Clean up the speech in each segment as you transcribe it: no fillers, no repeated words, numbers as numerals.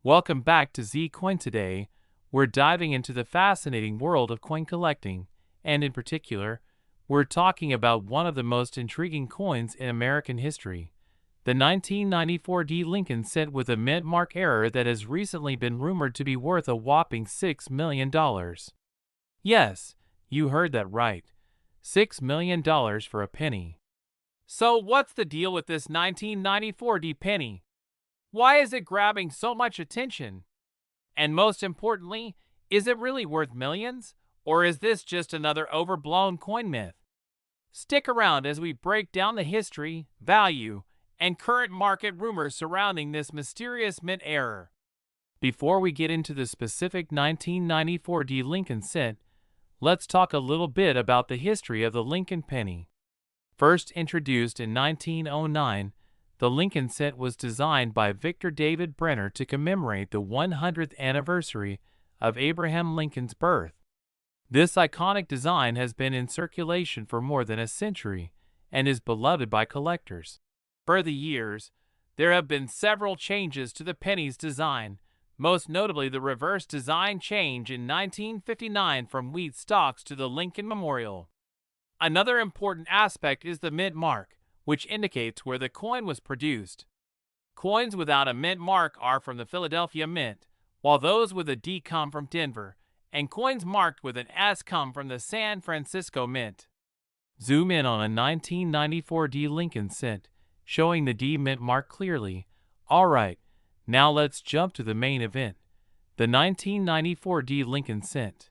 Welcome back to Z Coin. Today, we're diving into the fascinating world of coin collecting, and in particular, we're talking about one of the most intriguing coins in American history, the 1994 D Lincoln cent with a mint mark error that has recently been rumored to be worth a whopping $6 million. Yes, you heard that right. $6 million for a penny. So what's the deal with this 1994 D penny? Why is it grabbing so much attention? And most importantly, is it really worth millions? Or is this just another overblown coin myth? Stick around as we break down the history, value, and current market rumors surrounding this mysterious mint error. Before we get into the specific 1994 D Lincoln cent, let's talk a little bit about the history of the Lincoln penny. First introduced in 1909, the Lincoln cent was designed by Victor David Brenner to commemorate the 100th anniversary of Abraham Lincoln's birth. This iconic design has been in circulation for more than a century and is beloved by collectors. For the years, there have been several changes to the penny's design, most notably the reverse design change in 1959 from wheat stalks to the Lincoln Memorial. Another important aspect is the mint mark, which indicates where the coin was produced. Coins without a mint mark are from the Philadelphia Mint, while those with a D come from Denver, and coins marked with an S come from the San Francisco Mint. Zoom in on a 1994 D Lincoln cent, showing the D mint mark clearly. Alright, now let's jump to the main event, the 1994 D Lincoln cent.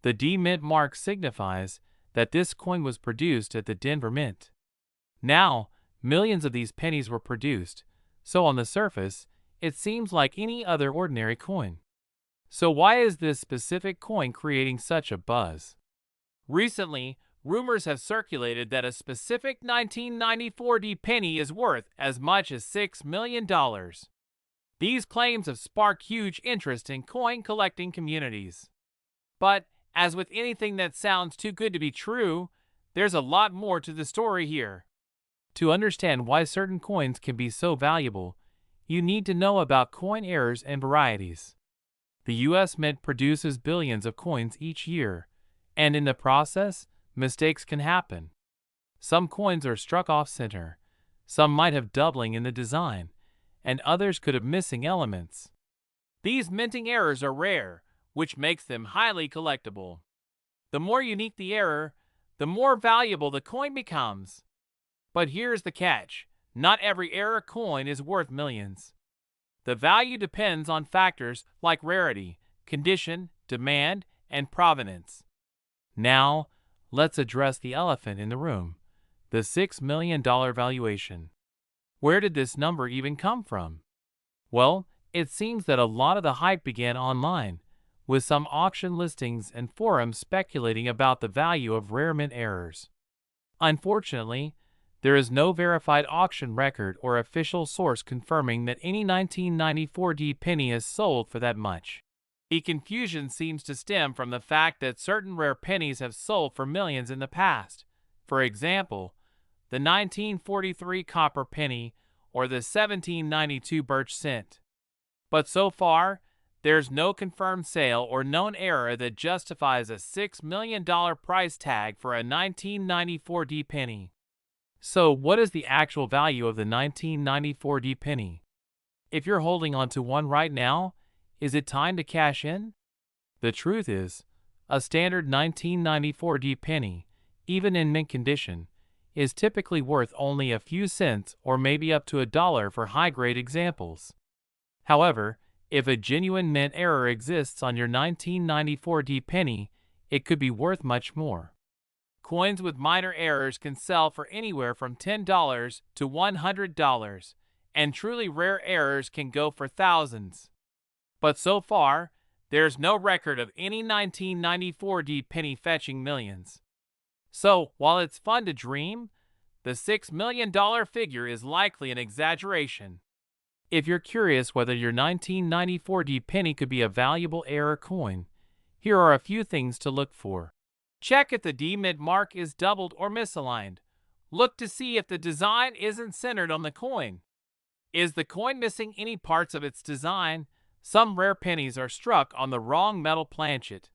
The D mint mark signifies that this coin was produced at the Denver Mint. Now, millions of these pennies were produced, so on the surface, it seems like any other ordinary coin. So why is this specific coin creating such a buzz? Recently, rumors have circulated that a specific 1994 D penny is worth as much as $6 million. These claims have sparked huge interest in coin collecting communities. But, as with anything that sounds too good to be true, there's a lot more to the story here. To understand why certain coins can be so valuable, you need to know about coin errors and varieties. The U.S. Mint produces billions of coins each year, and in the process, mistakes can happen. Some coins are struck off center, some might have doubling in the design, and others could have missing elements. These minting errors are rare, which makes them highly collectible. The more unique the error, the more valuable the coin becomes. But here's the catch: not every error coin is worth millions. The value depends on factors like rarity, condition, demand, and provenance. Now, let's address the elephant in the room, the $6 million valuation. Where did this number even come from? Well, it seems that a lot of the hype began online, with some auction listings and forums speculating about the value of rare mint errors. Unfortunately, there is no verified auction record or official source confirming that any 1994 D penny is sold for that much. The confusion seems to stem from the fact that certain rare pennies have sold for millions in the past. For example, the 1943 copper penny or the 1792 birch cent. But so far, there's no confirmed sale or known error that justifies a $6 million price tag for a 1994 D penny. So what is the actual value of the 1994 D penny? If you're holding on to one right now, is it time to cash in? The truth is, a standard 1994 D penny, even in mint condition, is typically worth only a few cents or maybe up to $1 for high-grade examples. However, if a genuine mint error exists on your 1994 D penny, it could be worth much more. Coins with minor errors can sell for anywhere from $10 to $100, and truly rare errors can go for thousands. But so far, there's no record of any 1994 D penny fetching millions. So, while it's fun to dream, the $6 million figure is likely an exaggeration. If you're curious whether your 1994 D penny could be a valuable error coin, here are a few things to look for. Check if the D mint mark is doubled or misaligned. Look to see if the design isn't centered on the coin. Is the coin missing any parts of its design, some rare pennies are struck on the wrong metal planchet.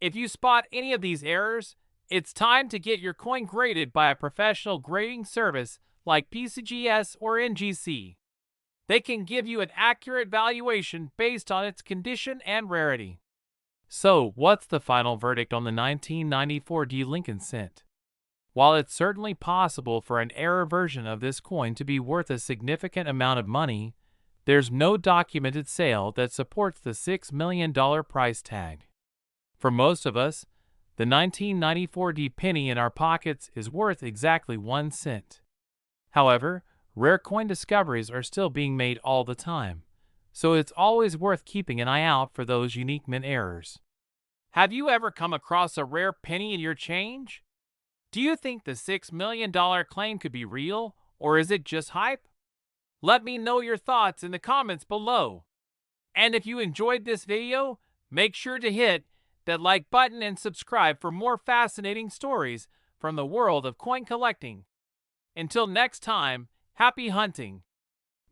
If you spot any of these errors, it's time to get your coin graded by a professional grading service like PCGS or NGC. They can give you an accurate valuation based on its condition and rarity. So, what's the final verdict on the 1994 D Lincoln cent? While it's certainly possible for an error version of this coin to be worth a significant amount of money, there's no documented sale that supports the $6 million price tag. For most of us, the 1994 D penny in our pockets is worth exactly 1 cent. However, rare coin discoveries are still being made all the time, so it's always worth keeping an eye out for those unique mint errors. Have you ever come across a rare penny in your change? Do you think the $6 million claim could be real, or is it just hype? Let me know your thoughts in the comments below. And if you enjoyed this video, make sure to hit that like button and subscribe for more fascinating stories from the world of coin collecting. Until next time, happy hunting!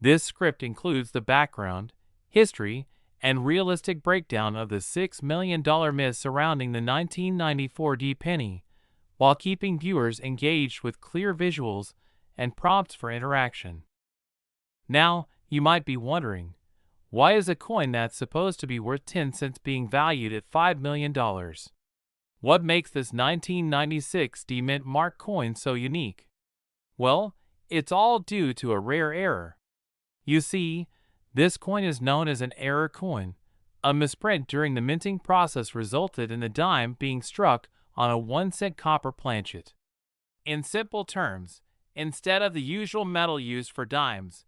This script includes the background, history, and realistic breakdown of the $6 million myth surrounding the 1994 D penny, while keeping viewers engaged with clear visuals and prompts for interaction. Now, you might be wondering, why is a coin that's supposed to be worth 10 cents being valued at $5 million? What makes this 1996 D Mint Mark coin so unique? Well, it's all due to a rare error. You see, this coin is known as an error coin. A misprint during the minting process resulted in the dime being struck on a 1-cent copper planchet. In simple terms, instead of the usual metal used for dimes,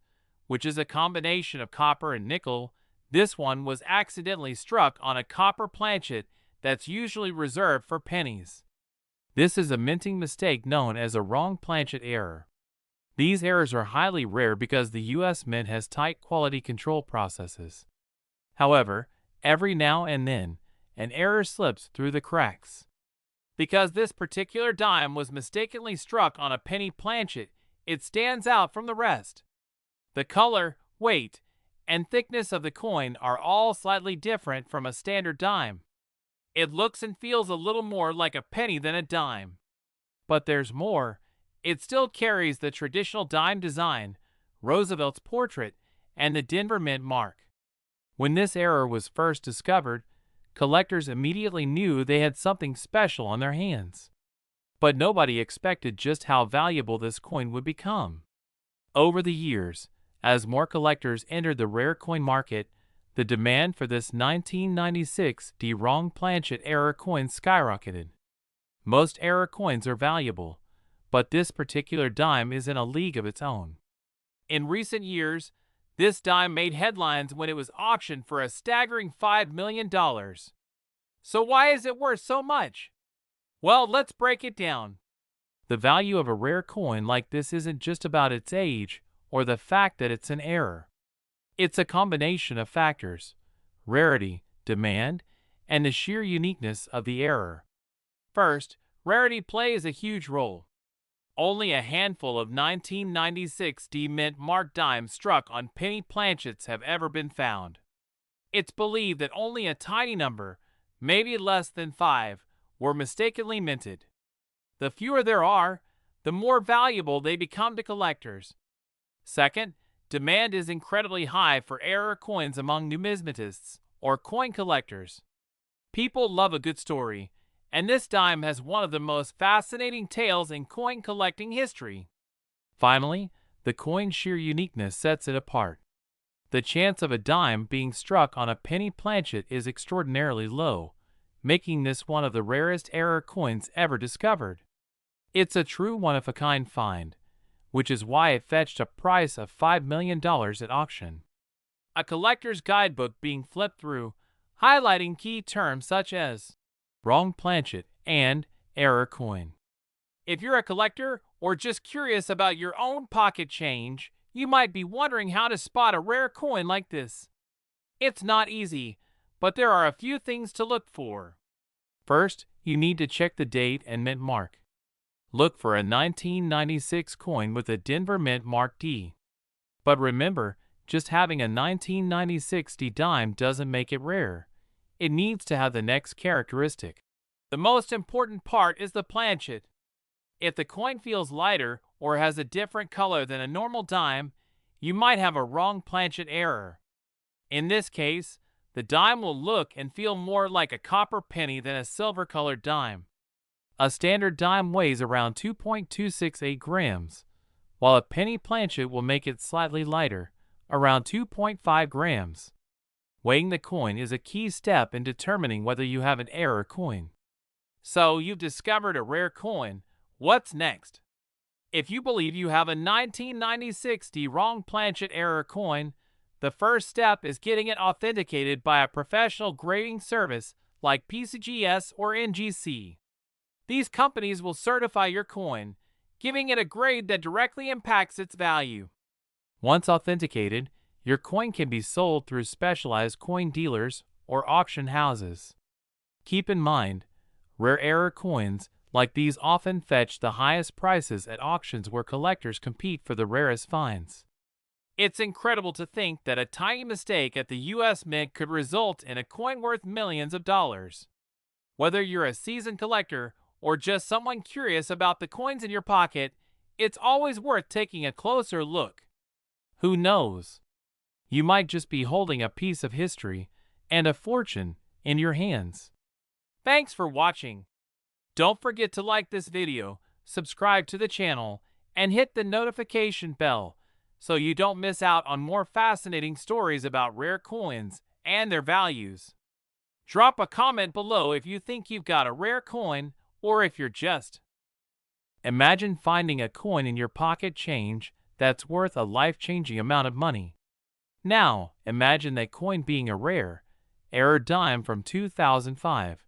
which is a combination of copper and nickel, this one was accidentally struck on a copper planchet that's usually reserved for pennies. This is a minting mistake known as a wrong planchet error. These errors are highly rare because the U.S. Mint has tight quality control processes. However, every now and then, an error slips through the cracks. Because this particular dime was mistakenly struck on a penny planchet, it stands out from the rest. The color, weight, and thickness of the coin are all slightly different from a standard dime. It looks and feels a little more like a penny than a dime. But there's more. It still carries the traditional dime design, Roosevelt's portrait, and the Denver Mint mark. When this error was first discovered, collectors immediately knew they had something special on their hands. But nobody expected just how valuable this coin would become. Over the years, as more collectors entered the rare coin market, the demand for this 1996 D wrong planchet error coin skyrocketed. Most error coins are valuable, but this particular dime is in a league of its own. In recent years, this dime made headlines when it was auctioned for a staggering $5 million. So why is it worth so much? Well, let's break it down. The value of a rare coin like this isn't just about its age or the fact that it's an error. It's a combination of factors: rarity, demand, and the sheer uniqueness of the error. First, rarity plays a huge role. Only a handful of 1996 D Mint Mark dimes struck on penny planchets have ever been found. It's believed that only a tiny number, maybe less than 5, were mistakenly minted. The fewer there are, the more valuable they become to collectors. Second, demand is incredibly high for error coins among numismatists or coin collectors. People love a good story, and this dime has one of the most fascinating tales in coin collecting history. Finally, the coin's sheer uniqueness sets it apart. The chance of a dime being struck on a penny planchet is extraordinarily low, making this one of the rarest error coins ever discovered. It's a true one-of-a-kind find, which is why it fetched a price of $5 million at auction. A collector's guidebook being flipped through, highlighting key terms such as wrong planchet and error coin. If you're a collector or just curious about your own pocket change, you might be wondering how to spot a rare coin like this. It's not easy, but there are a few things to look for. First, you need to check the date and mint mark. Look for a 1996 coin with a Denver Mint Mark D. But remember, just having a 1996 dime doesn't make it rare. It needs to have the next characteristic. The most important part is the planchet. If the coin feels lighter or has a different color than a normal dime, you might have a wrong planchet error. In this case, the dime will look and feel more like a copper penny than a silver-colored dime. A standard dime weighs around 2.268 grams, while a penny planchet will make it slightly lighter, around 2.5 grams. Weighing the coin is a key step in determining whether you have an error coin. So, you've discovered a rare coin. What's next? If you believe you have a 1996 wrong planchet error coin, the first step is getting it authenticated by a professional grading service like PCGS or NGC. These companies will certify your coin, giving it a grade that directly impacts its value. Once authenticated, your coin can be sold through specialized coin dealers or auction houses. Keep in mind, rare error coins like these often fetch the highest prices at auctions where collectors compete for the rarest finds. It's incredible to think that a tiny mistake at the US Mint could result in a coin worth millions of dollars. Whether you're a seasoned collector or just someone curious about the coins in your pocket, it's always worth taking a closer look. Who knows? You might just be holding a piece of history and a fortune in your hands. Thanks for watching. Don't forget to like this video, subscribe to the channel, and hit the notification bell so you don't miss out on more fascinating stories about rare coins and their values. Drop a comment below if you think you've got a rare coin or if you're just. Imagine finding a coin in your pocket change that's worth a life-changing amount of money. Now, imagine that coin being a rare, error dime from 2005,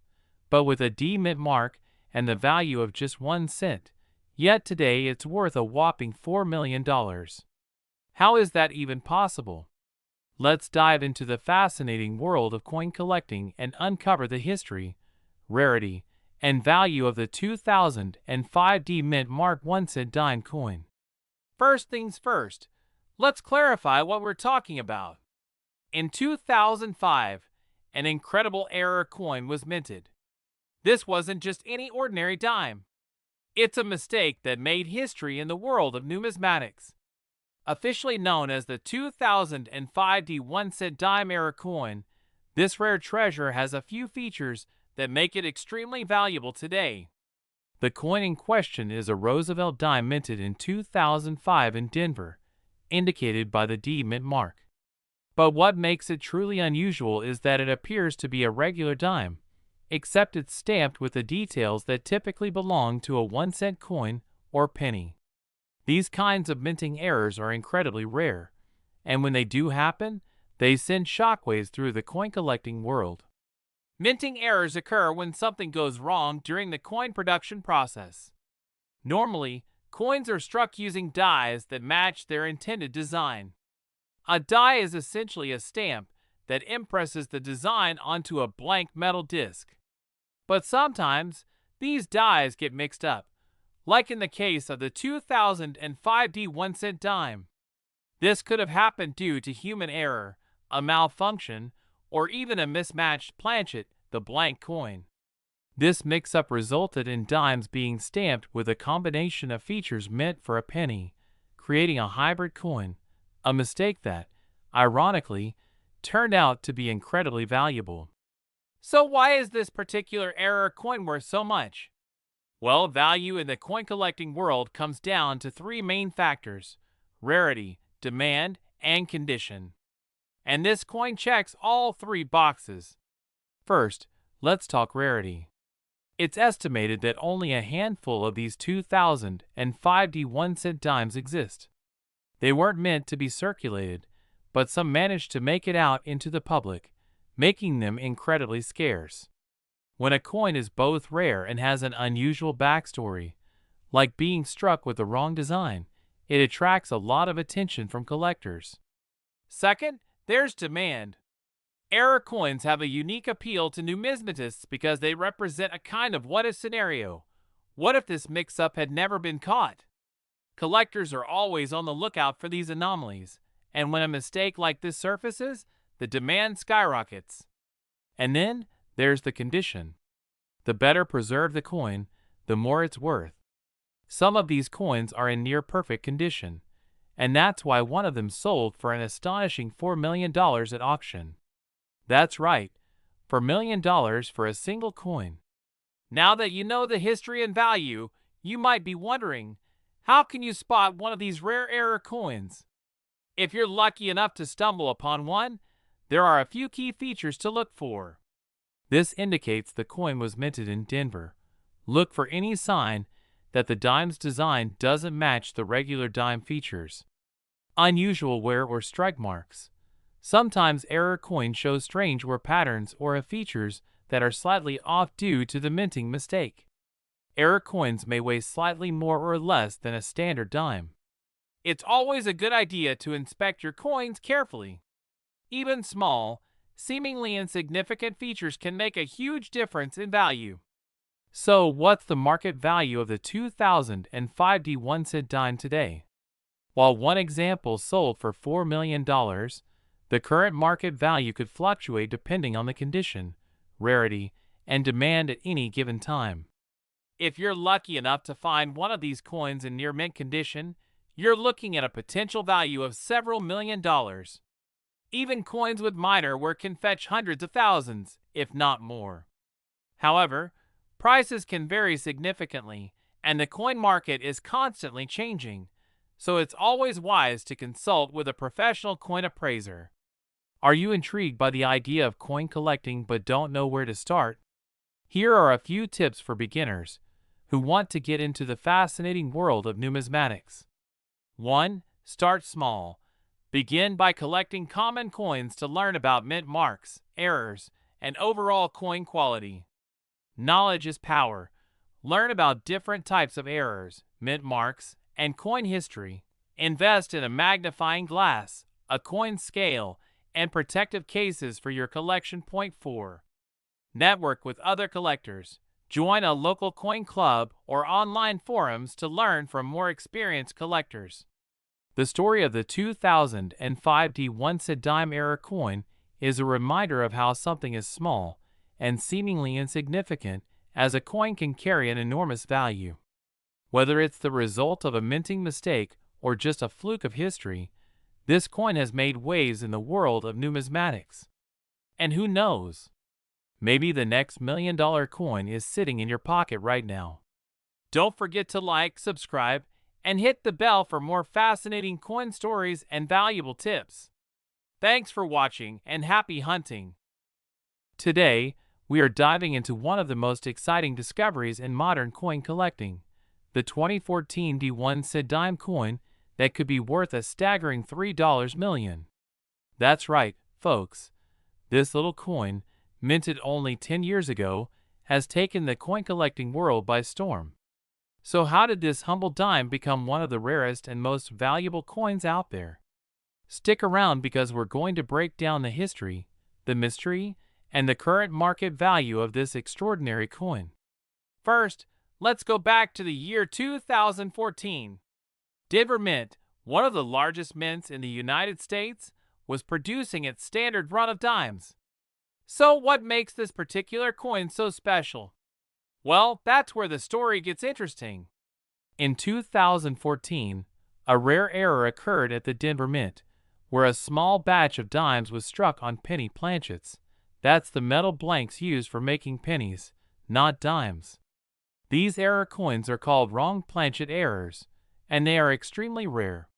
but with a D mint mark and the value of just 1 cent, yet today it's worth a whopping $4 million. How is that even possible? Let's dive into the fascinating world of coin collecting and uncover the history, rarity, and value of the 2005 D mint mark 1 cent dime coin. First things first, let's clarify what we're talking about. In 2005, an incredible error coin was minted. This wasn't just any ordinary dime. It's a mistake that made history in the world of numismatics. Officially known as the 2005 D 1 cent dime error coin, this rare treasure has a few features that make it extremely valuable today. The coin in question is a Roosevelt dime minted in 2005 in Denver, indicated by the D mint mark. But what makes it truly unusual is that it appears to be a regular dime, except it's stamped with the details that typically belong to a 1 cent coin or penny. These kinds of minting errors are incredibly rare, and when they do happen, they send shockwaves through the coin collecting world. Minting errors occur when something goes wrong during the coin production process. Normally, coins are struck using dies that match their intended design. A die is essentially a stamp that impresses the design onto a blank metal disc. But sometimes, these dies get mixed up, like in the case of the 2005 D 1 cent dime. This could have happened due to human error, a malfunction, or even a mismatched planchet, the blank coin. This mix-up resulted in dimes being stamped with a combination of features meant for a penny, creating a hybrid coin, a mistake that, ironically, turned out to be incredibly valuable. So why is this particular error coin worth so much? Well, value in the coin collecting world comes down to 3 main factors: rarity, demand, and condition. And this coin checks all 3 boxes. First, let's talk rarity. It's estimated that only a handful of these 2005 D 1 cent dimes exist. They weren't meant to be circulated, but some managed to make it out into the public, making them incredibly scarce. When a coin is both rare and has an unusual backstory, like being struck with the wrong design, it attracts a lot of attention from collectors. Second, there's demand. Error coins have a unique appeal to numismatists because they represent a kind of what-if scenario. What if this mix-up had never been caught? Collectors are always on the lookout for these anomalies, And when a mistake like this surfaces, the demand skyrockets. And then there's the condition. The better preserved the coin, the more it's worth. Some of these coins are in near perfect condition, and that's why one of them sold for an astonishing $4 million at auction. That's right, $4 million for a single coin. Now that you know the history and value, you might be wondering, how can you spot one of these rare error coins? If you're lucky enough to stumble upon one, there are a few key features to look for. This indicates the coin was minted in Denver. Look for any sign that the dime's design doesn't match the regular dime features. Unusual wear or strike marks. Sometimes error coins show strange wear patterns or have features that are slightly off due to the minting mistake. Error coins may weigh slightly more or less than a standard dime. It's always a good idea to inspect your coins carefully. Even small, seemingly insignificant features can make a huge difference in value. So, what's the market value of the 2005 1-cent dime today? While one example sold for $4 million, the current market value could fluctuate depending on the condition, rarity, and demand at any given time. If you're lucky enough to find one of these coins in near mint condition, you're looking at a potential value of several $million. Even coins with minor wear can fetch hundreds of thousands, if not more. However, prices can vary significantly, and the coin market is constantly changing, so it's always wise to consult with a professional coin appraiser. Are you intrigued by the idea of coin collecting but don't know where to start? Here are a few tips for beginners who want to get into the fascinating world of numismatics. 1. Start small. Begin by collecting common coins to learn about mint marks, errors, and overall coin quality. Knowledge is power. Learn about different types of errors, mint marks, and coin history. Invest in a magnifying glass, a coin scale, and protective cases for your collection. 4. Network with other collectors. Join a local coin club or online forums to learn from more experienced collectors. The story of the 2005 1-cent dime error coin is a reminder of how something as small and seemingly insignificant as a coin can carry an enormous value. Whether it's the result of a minting mistake or just a fluke of history, this coin has made waves in the world of numismatics. And who knows? Maybe the next $1 million coin is sitting in your pocket right now. Don't forget to like, subscribe, and hit the bell for more fascinating coin stories and valuable tips. Thanks for watching and happy hunting! Today, we are diving into one of the most exciting discoveries in modern coin collecting, the 2014 1-cent dime coin that could be worth a staggering $3 million. That's right, folks. This little coin, minted only 10 years ago, has taken the coin collecting world by storm. So how did this humble dime become one of the rarest and most valuable coins out there? Stick around because we're going to break down the history, the mystery, and the current market value of this extraordinary coin. First, let's go back to the year 2014. Denver Mint, one of the largest mints in the United States, was producing its standard run of dimes. So what makes this particular coin so special? Well, that's where the story gets interesting. In 2014, a rare error occurred at the Denver Mint, where a small batch of dimes was struck on penny planchets. That's the metal blanks used for making pennies, not dimes. These error coins are called wrong planchet errors, and they are extremely rare.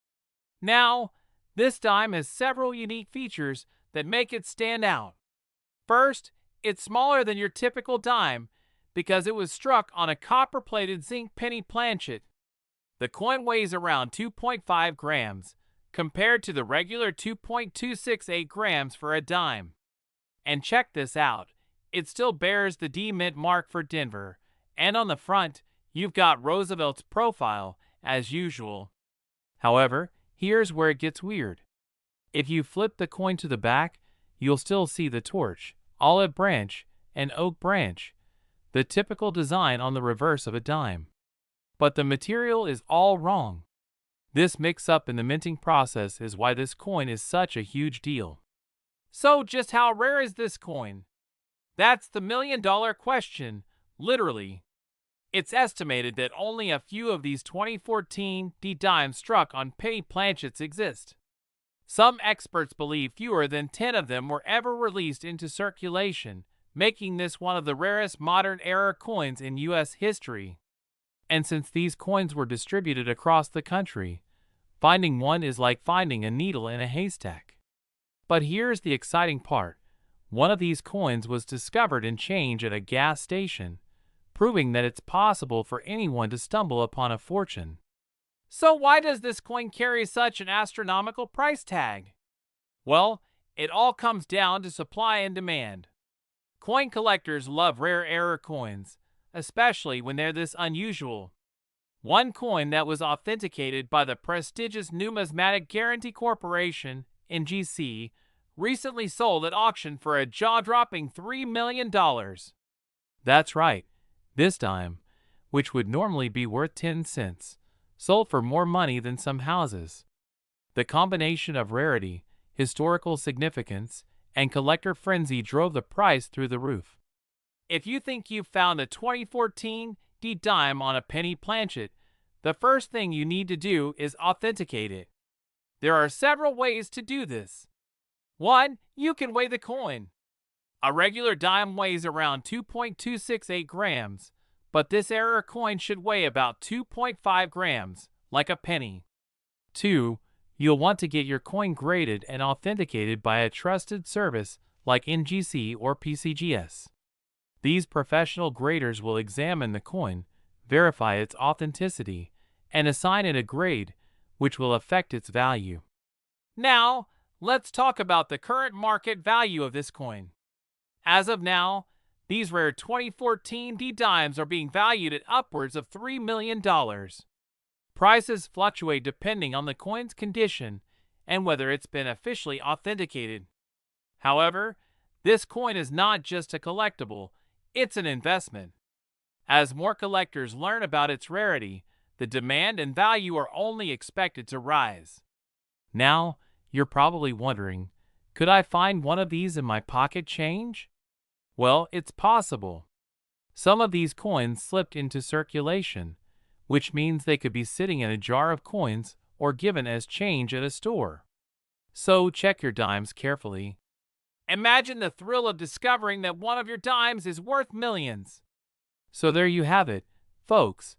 Now, this dime has several unique features that make it stand out. First, it's smaller than your typical dime because it was struck on a copper-plated zinc penny planchet. The coin weighs around 2.5 grams, compared to the regular 2.268 grams for a dime. And check this out, it still bears the D Mint mark for Denver, and on the front, you've got Roosevelt's profile, as usual. However, here's where it gets weird. If you flip the coin to the back, you'll still see the torch, olive branch, and oak branch, the typical design on the reverse of a dime. But the material is all wrong. This mix-up in the minting process is why this coin is such a huge deal. So just how rare is this coin? That's the million-dollar question, literally. It's estimated that only a few of these 2014 D-dimes struck on penny planchets exist. Some experts believe fewer than 10 of them were ever released into circulation, making this one of the rarest modern-era coins in U.S. history. And since these coins were distributed across the country, finding one is like finding a needle in a haystack. But here's the exciting part. One of these coins was discovered in change at a gas station, proving that it's possible for anyone to stumble upon a fortune. So why does this coin carry such an astronomical price tag? Well, it all comes down to supply and demand. Coin collectors love rare error coins, especially when they're this unusual. One coin that was authenticated by the prestigious Numismatic Guarantee Corporation, NGC, recently sold at auction for a jaw-dropping $3 million. That's right, this dime, which would normally be worth 10 cents, sold for more money than some houses. The combination of rarity, historical significance, and collector frenzy drove the price through the roof. If you think you've found a 2014 D-dime on a penny planchet, the first thing you need to do is authenticate it. There are several ways to do this. 1. You can weigh the coin. A regular dime weighs around 2.268 grams, but this error coin should weigh about 2.5 grams, like a penny. 2. You'll want to get your coin graded and authenticated by a trusted service like NGC or PCGS. These professional graders will examine the coin, verify its authenticity, and assign it a grade, which will affect its value. Now, let's talk about the current market value of this coin. As of now, these rare 2014 D-dimes are being valued at upwards of $3 million. Prices fluctuate depending on the coin's condition and whether it's been officially authenticated. However, this coin is not just a collectible, it's an investment. As more collectors learn about its rarity, the demand and value are only expected to rise. Now, you're probably wondering, could I find one of these in my pocket change? Well, it's possible. Some of these coins slipped into circulation, which means they could be sitting in a jar of coins or given as change at a store. So check your dimes carefully. Imagine the thrill of discovering that one of your dimes is worth millions. So there you have it, folks,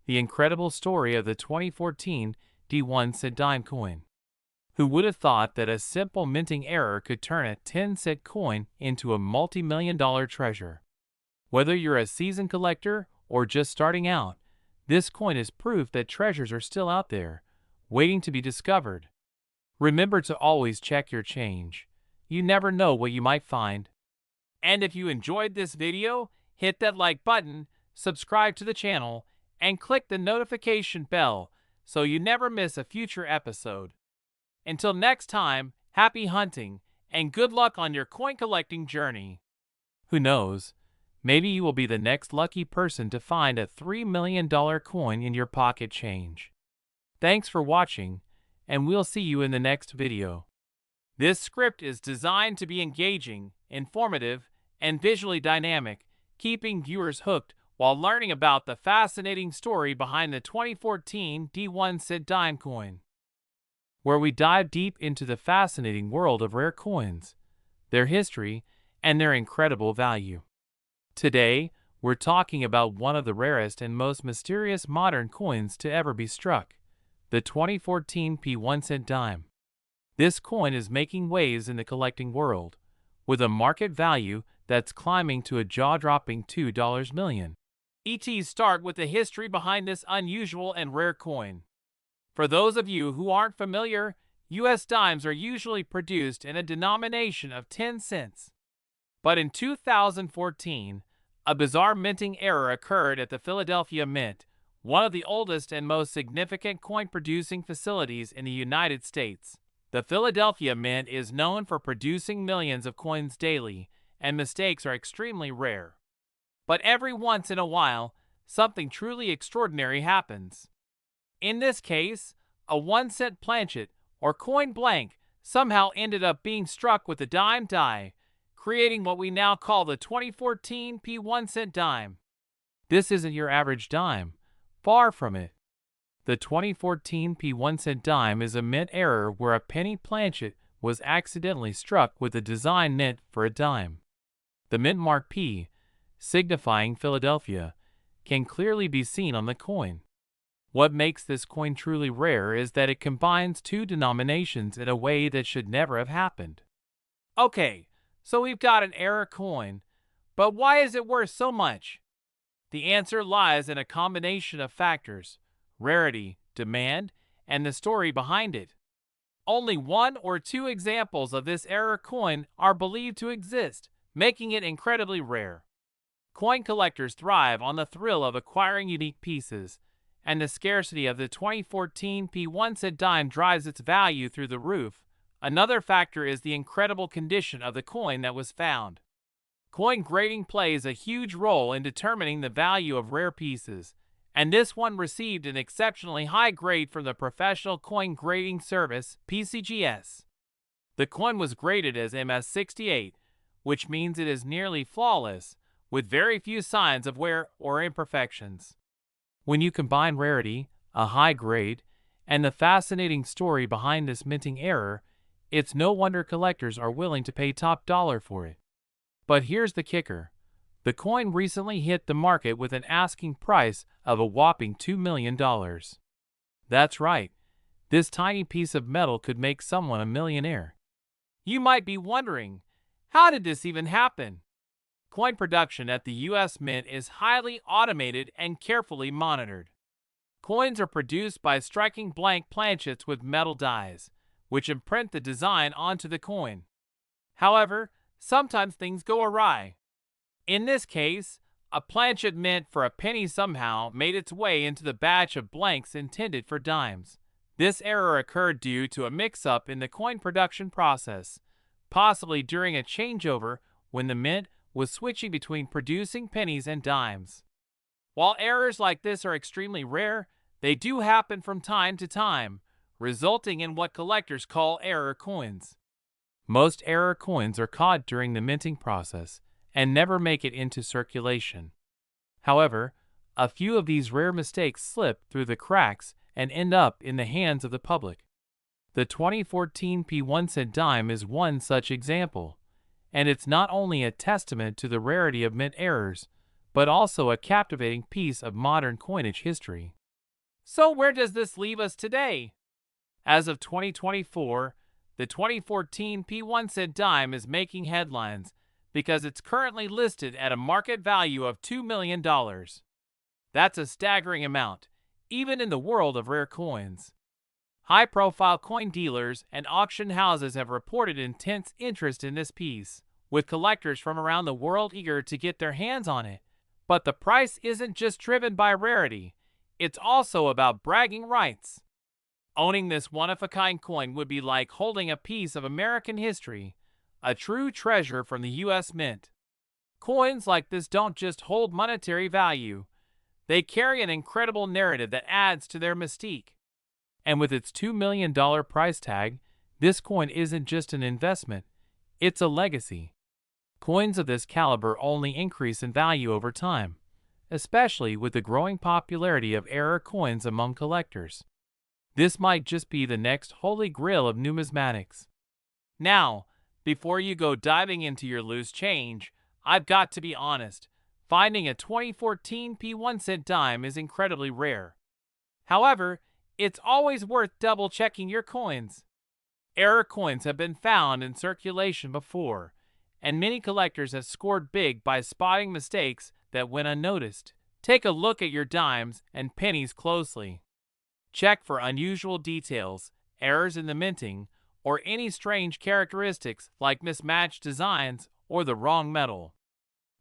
the incredible story of the 2014 D1 cent dime coin. Who would have thought that a simple minting error could turn a 10-cent coin into a multi-million-dollar treasure? Whether you're a seasoned collector or just starting out, this coin is proof that treasures are still out there, waiting to be discovered. Remember to always check your change. You never know what you might find. And if you enjoyed this video, hit that like button, subscribe to the channel, and click the notification bell so you never miss a future episode. Until next time, happy hunting, and good luck on your coin collecting journey. Who knows, maybe you will be the next lucky person to find a $3 million coin in your pocket change. Thanks for watching, and we'll see you in the next video. This script is designed to be engaging, informative, and visually dynamic, keeping viewers hooked while learning about the fascinating story behind the 2014 D1 cent dime coin, where we dive deep into the fascinating world of rare coins, their history, and their incredible value. Today, we're talking about one of the rarest and most mysterious modern coins to ever be struck, the 2014 P1 cent dime. This coin is making waves in the collecting world, with a market value that's climbing to a jaw-dropping $2 million. ETs start with the history behind this unusual and rare coin. For those of you who aren't familiar, U.S. dimes are usually produced in a denomination of 10 cents. But in 2014, a bizarre minting error occurred at the Philadelphia Mint, one of the oldest and most significant coin-producing facilities in the United States. The Philadelphia Mint is known for producing millions of coins daily, and mistakes are extremely rare. But every once in a while, something truly extraordinary happens. In this case, a 1-cent planchet, or coin blank somehow ended up being struck with a dime die, creating what we now call the 2014 P1 cent dime. This isn't your average dime. Far from it. The 2014 P1 cent dime is a mint error where a penny planchet was accidentally struck with a design meant for a dime. The mint mark P, signifying Philadelphia, can clearly be seen on the coin. What makes this coin truly rare is that it combines two denominations in a way that should never have happened. Okay, so we've got an error coin, but why is it worth so much? The answer lies in a combination of factors: rarity, demand, and the story behind it. Only one or two examples of this error coin are believed to exist, making it incredibly rare. Coin collectors thrive on the thrill of acquiring unique pieces, and the scarcity of the 2014 P1 cent dime drives its value through the roof. Another factor is the incredible condition of the coin that was found. Coin grading plays a huge role in determining the value of rare pieces, and this one received an exceptionally high grade from the Professional Coin Grading Service (PCGS). The coin was graded as MS68, which means it is nearly flawless, with very few signs of wear or imperfections. When you combine rarity, a high grade, and the fascinating story behind this minting error, it's no wonder collectors are willing to pay top dollar for it. But here's the kicker. The coin recently hit the market with an asking price of a whopping $2 million. That's right. This tiny piece of metal could make someone a millionaire. You might be wondering, how did this even happen? Coin production at the U.S. Mint is highly automated and carefully monitored. Coins are produced by striking blank planchets with metal dies, which imprint the design onto the coin. However, sometimes things go awry. In this case, a planchet meant for a penny somehow made its way into the batch of blanks intended for dimes. This error occurred due to a mix-up in the coin production process, possibly during a changeover when the mint was switching between producing pennies and dimes. While errors like this are extremely rare, they do happen from time to time, resulting in what collectors call error coins. Most error coins are caught during the minting process and never make it into circulation. However, a few of these rare mistakes slip through the cracks and end up in the hands of the public. The 2014 P1 cent dime is one such example, and it's not only a testament to the rarity of mint errors, but also a captivating piece of modern coinage history. So where does this leave us today? As of 2024, the 2014 P1 cent dime is making headlines because it's currently listed at a market value of $2 million. That's a staggering amount, even in the world of rare coins. High-profile coin dealers and auction houses have reported intense interest in this piece, with collectors from around the world eager to get their hands on it. But the price isn't just driven by rarity, it's also about bragging rights. Owning this one-of-a-kind coin would be like holding a piece of American history, a true treasure from the U.S. Mint. Coins like this don't just hold monetary value, they carry an incredible narrative that adds to their mystique. And with its $2 million price tag, this coin isn't just an investment, it's a legacy. Coins of this caliber only increase in value over time, especially with the growing popularity of error coins among collectors. This might just be the next holy grail of numismatics. Now, before you go diving into your loose change, I've got to be honest, finding a 2014 P1 cent dime is incredibly rare. However, it's always worth double-checking your coins. Error coins have been found in circulation before, and many collectors have scored big by spotting mistakes that went unnoticed. Take a look at your dimes and pennies closely. Check for unusual details, errors in the minting, or any strange characteristics like mismatched designs or the wrong metal.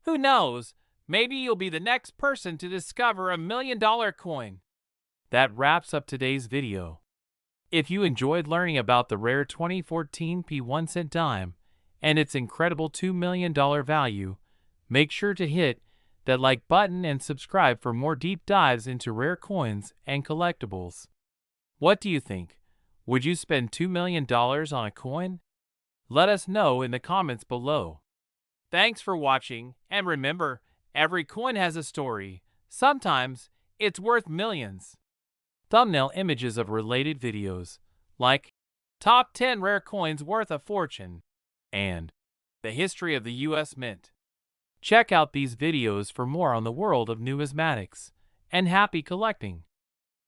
Who knows, maybe you'll be the next person to discover a $1 million coin. That wraps up today's video. If you enjoyed learning about the rare 2014 P1 cent dime and its incredible $2 million value, make sure to hit that like button and subscribe for more deep dives into rare coins and collectibles. What do you think? Would you spend $2 million on a coin? Let us know in the comments below. Thanks for watching, and remember, every coin has a story. Sometimes, it's worth millions. Thumbnail images of related videos, like Top 10 Rare Coins Worth a Fortune, and The History of the U.S. Mint. Check out these videos for more on the world of numismatics, and happy collecting.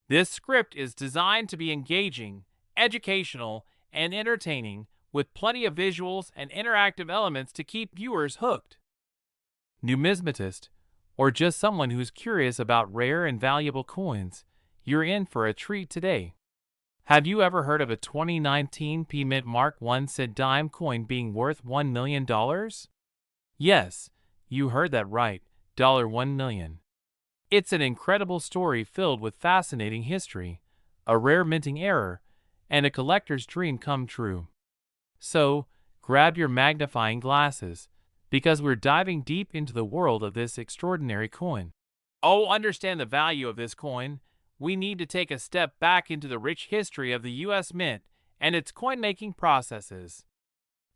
This script is designed to be engaging, educational, and entertaining, with plenty of visuals and interactive elements to keep viewers hooked. Numismatist, or just someone who's curious about rare and valuable coins, you're in for a treat today. Have you ever heard of a 2019 Mint Mark I cent dime coin being worth $1 million? Yes, you heard that right, $1 million. It's an incredible story filled with fascinating history, a rare minting error, and a collector's dream come true. So, grab your magnifying glasses, because we're diving deep into the world of this extraordinary coin. To understand the value of this coin, we need to take a step back into the rich history of the U.S. Mint and its coin-making processes.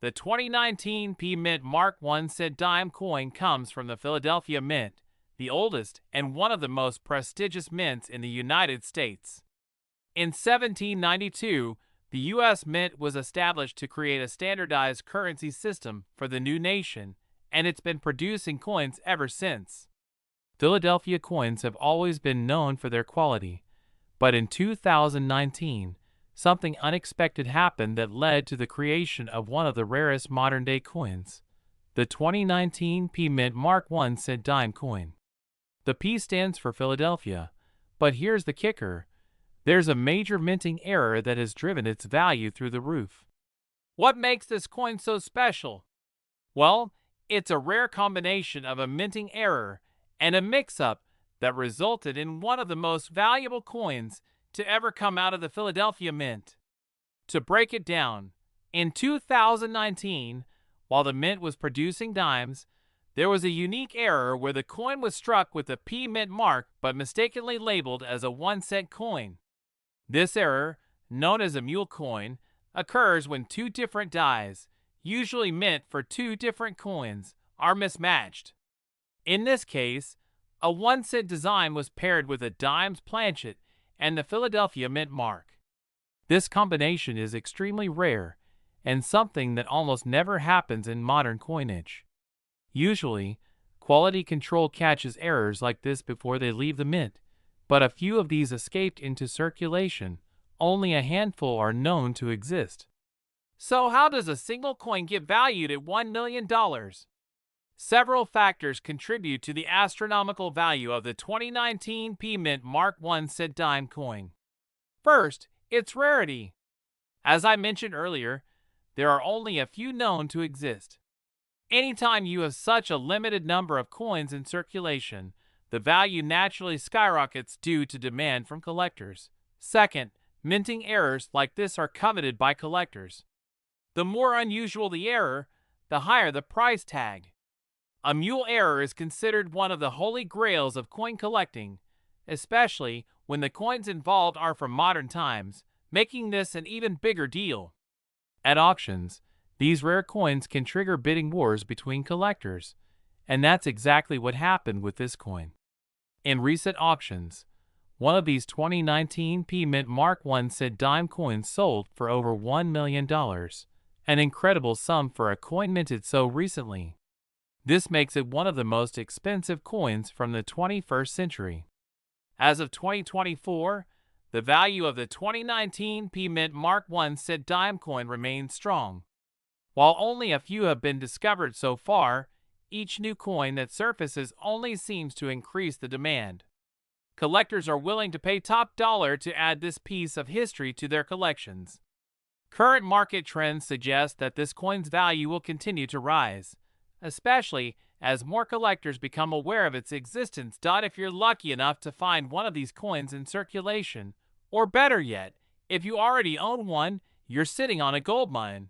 The 2019 Mint Mark I cent dime coin comes from the Philadelphia Mint, the oldest and one of the most prestigious mints in the United States. In 1792, the U.S. Mint was established to create a standardized currency system for the new nation, and it's been producing coins ever since. Philadelphia coins have always been known for their quality, but in 2019, something unexpected happened that led to the creation of one of the rarest modern-day coins, the 2019 Mint Mark I cent dime coin. The P stands for Philadelphia, but here's the kicker. There's a major minting error that has driven its value through the roof. What makes this coin so special? Well, it's a rare combination of a minting error and a mix-up that resulted in one of the most valuable coins to ever come out of the Philadelphia Mint. To break it down, in 2019, while the Mint was producing dimes, there was a unique error where the coin was struck with a P Mint mark but mistakenly labeled as a 1 cent coin. This error, known as a mule coin, occurs when two different dies, usually mint for two different coins, are mismatched. In this case, a 1 cent design was paired with a dimes planchet and the Philadelphia Mint mark. This combination is extremely rare and something that almost never happens in modern coinage. Usually, quality control catches errors like this before they leave the mint, but a few of these escaped into circulation. Only a handful are known to exist. So how does a single coin get valued at $1 million? Several factors contribute to the astronomical value of the 2019 Mint Mark I cent dime coin. First, its rarity. As I mentioned earlier, there are only a few known to exist. Anytime you have such a limited number of coins in circulation, the value naturally skyrockets due to demand from collectors. Second, minting errors like this are coveted by collectors. The more unusual the error, the higher the price tag. A mule error is considered one of the holy grails of coin collecting, especially when the coins involved are from modern times, making this an even bigger deal. At auctions, these rare coins can trigger bidding wars between collectors, and that's exactly what happened with this coin. In recent auctions, one of these 2019 Mint Mark I cent dime coins sold for over $1 million, an incredible sum for a coin minted so recently. This makes it one of the most expensive coins from the 21st century. As of 2024, the value of the 2019 Mint Mark I cent dime coin remains strong. While only a few have been discovered so far, each new coin that surfaces only seems to increase the demand. Collectors are willing to pay top dollar to add this piece of history to their collections. Current market trends suggest that this coin's value will continue to rise, especially as more collectors become aware of its existence. If you're lucky enough to find one of these coins in circulation, or better yet, if you already own one, you're sitting on a goldmine.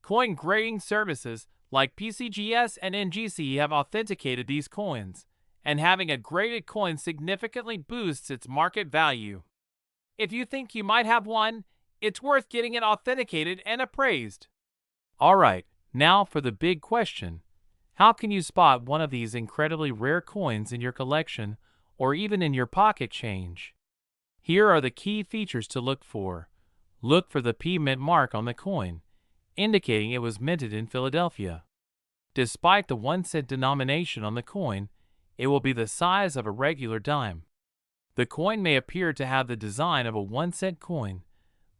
Coin grading services like PCGS and NGC have authenticated these coins, and having a graded coin significantly boosts its market value. If you think you might have one, it's worth getting it authenticated and appraised. Alright, now for the big question. How can you spot one of these incredibly rare coins in your collection or even in your pocket change? Here are the key features to look for. Look for the P mint mark on the coin, indicating it was minted in Philadelphia. Despite the 1-cent denomination on the coin, it will be the size of a regular dime. The coin may appear to have the design of a 1-cent coin,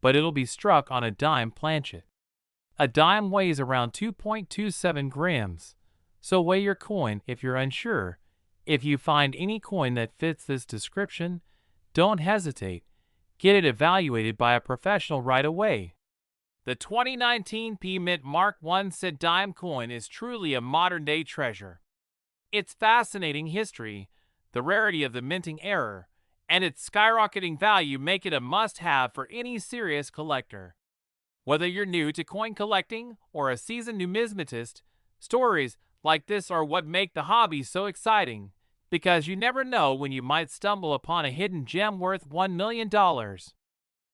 but it'll be struck on a dime planchet. A dime weighs around 2.27 grams, so weigh your coin if you're unsure. If you find any coin that fits this description, don't hesitate. Get it evaluated by a professional right away. The 2019 P Mint Mark 1-cent dime coin is truly a modern-day treasure. Its fascinating history, the rarity of the minting era, and its skyrocketing value make it a must-have for any serious collector. Whether you're new to coin collecting or a seasoned numismatist, stories like this are what make the hobby so exciting, because you never know when you might stumble upon a hidden gem worth $1 million.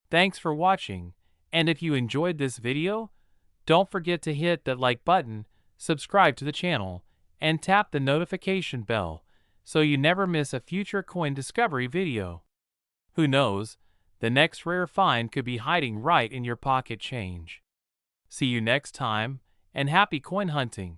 Thanks for watching, and if you enjoyed this video, don't forget to hit that like button, subscribe to the channel, and tap the notification bell so you never miss a future coin discovery video. Who knows, the next rare find could be hiding right in your pocket change. See you next time, and happy coin hunting!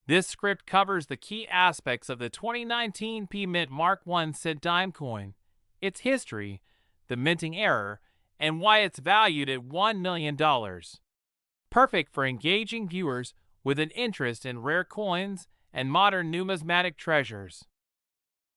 This script covers the key aspects of the 2019 P Mint Mark 1-cent dime coin, its history, the minting era, and why it's valued at $1 million. Perfect for engaging viewers with an interest in rare coins and modern numismatic treasures.